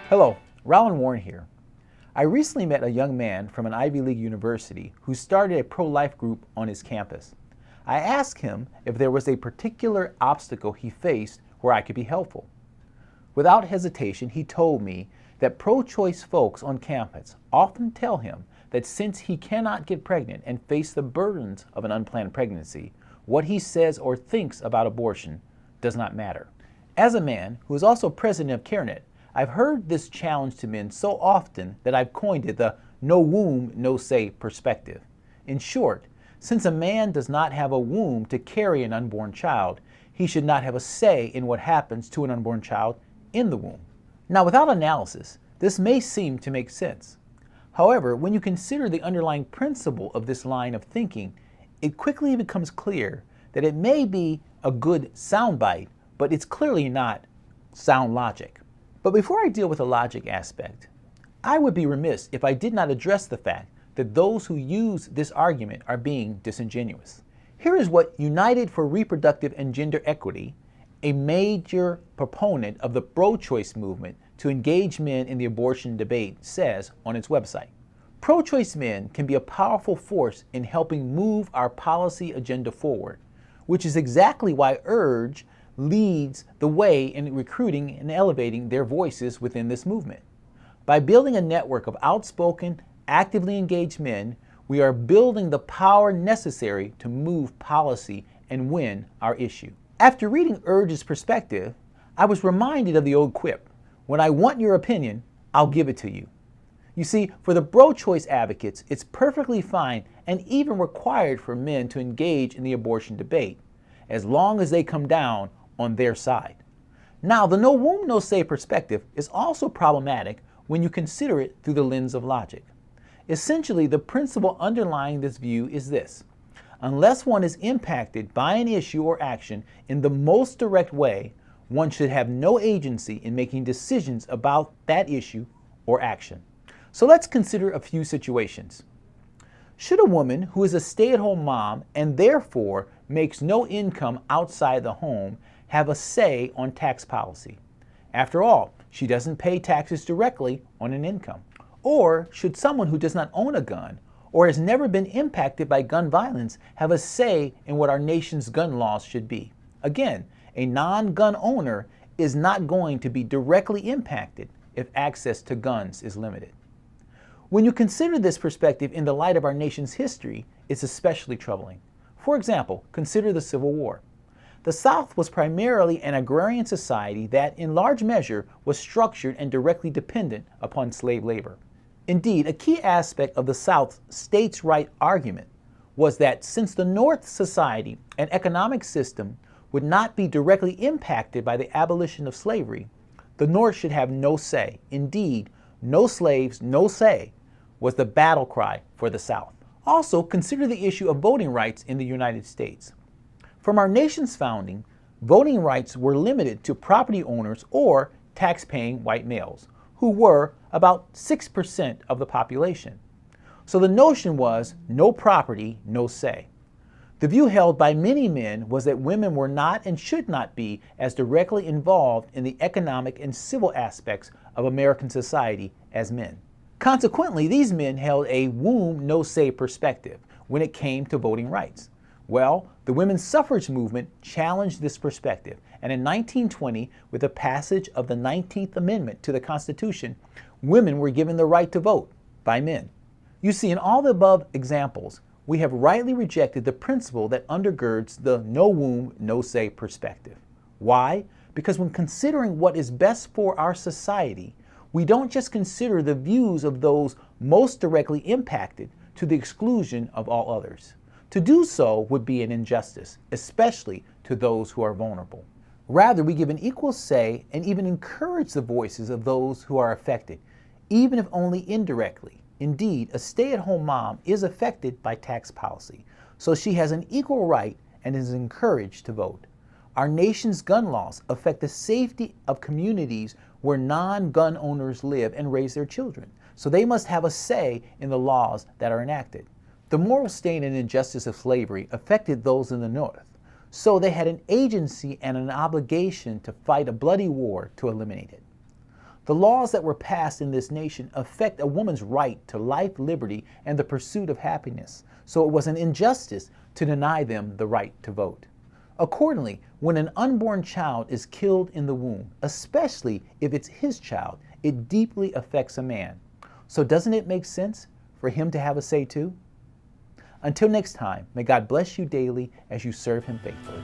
Hello, Roland here. I recently met a young man from an Ivy League university who started a pro-life group on his campus. I asked him if there was a particular obstacle he faced where I could be helpful. Without hesitation, he told me that pro-choice folks on campus often tell him that since he cannot get pregnant and face the burdens of an unplanned pregnancy, what he says or thinks about abortion does not matter. As a man who is also president of CareNet, I've heard this challenge to men so often that I've coined it the no womb, no say perspective. In short, since a man does not have a womb to carry an unborn child, he should not have a say in what happens to an unborn child in the womb. Now, without analysis, this may seem to make sense. However, when you consider the underlying principle of this line of thinking, it quickly becomes clear that it may be a good soundbite, but it's clearly not sound logic. But before I deal with the logic aspect, I would be remiss if I did not address the fact that those who use this argument are being disingenuous. Here is what United for Reproductive and Gender Equity, a major proponent of the pro-choice movement to engage men in the abortion debate, says on its website. Pro-choice men can be a powerful force in helping move our policy agenda forward, which is exactly why URGE leads the way in recruiting and elevating their voices within this movement. By building a network of outspoken, actively engaged men, we are building the power necessary to move policy and win our issue. After reading URGE's perspective, I was reminded of the old quip, when I want your opinion, I'll give it to you. You see, for the pro-choice advocates, it's perfectly fine and even required for men to engage in the abortion debate, as long as they come down on their side. Now, the no womb, no say perspective is also problematic when you consider it through the lens of logic. Essentially, the principle underlying this view is this: unless one is impacted by an issue or action in the most direct way, one should have no agency in making decisions about that issue or action. So let's consider a few situations. Should a woman who is a stay-at-home mom and therefore makes no income outside the home have a say on tax policy? After all, she doesn't pay taxes directly on an income. Or should someone who does not own a gun or has never been impacted by gun violence have a say in what our nation's gun laws should be? Again, a non-gun owner is not going to be directly impacted if access to guns is limited. When you consider this perspective in the light of our nation's history, it's especially troubling. For example, consider the Civil War. The South was primarily an agrarian society that, in large measure, was structured and directly dependent upon slave labor. Indeed, a key aspect of the South's states' right argument was that since the North's society and economic system would not be directly impacted by the abolition of slavery, the North should have no say. Indeed, no slaves, no say was the battle cry for the South. Also, consider the issue of voting rights in the United States. From our nation's founding, voting rights were limited to property owners or tax-paying white males, who were about 6% of the population. So the notion was no property, no say. The view held by many men was that women were not and should not be as directly involved in the economic and civil aspects of American society as men. Consequently, these men held a womb, no say perspective when it came to voting rights. Well, the women's suffrage movement challenged this perspective, and in 1920, with the passage of the 19th Amendment to the Constitution, women were given the right to vote by men. You see, in all the above examples, we have rightly rejected the principle that undergirds the no womb, no say perspective. Why? Because when considering what is best for our society, we don't just consider the views of those most directly impacted to the exclusion of all others. To do so would be an injustice, especially to those who are vulnerable. Rather, we give an equal say and even encourage the voices of those who are affected, even if only indirectly. Indeed, a stay-at-home mom is affected by tax policy, so she has an equal right and is encouraged to vote. Our nation's gun laws affect the safety of communities where non-gun owners live and raise their children, so they must have a say in the laws that are enacted. The moral stain and injustice of slavery affected those in the North, so they had an agency and an obligation to fight a bloody war to eliminate it. The laws that were passed in this nation affect a woman's right to life, liberty, and the pursuit of happiness, so it was an injustice to deny them the right to vote. Accordingly, when an unborn child is killed in the womb, especially if it's his child, it deeply affects a man. So doesn't it make sense for him to have a say too? Until next time, may God bless you daily as you serve him faithfully.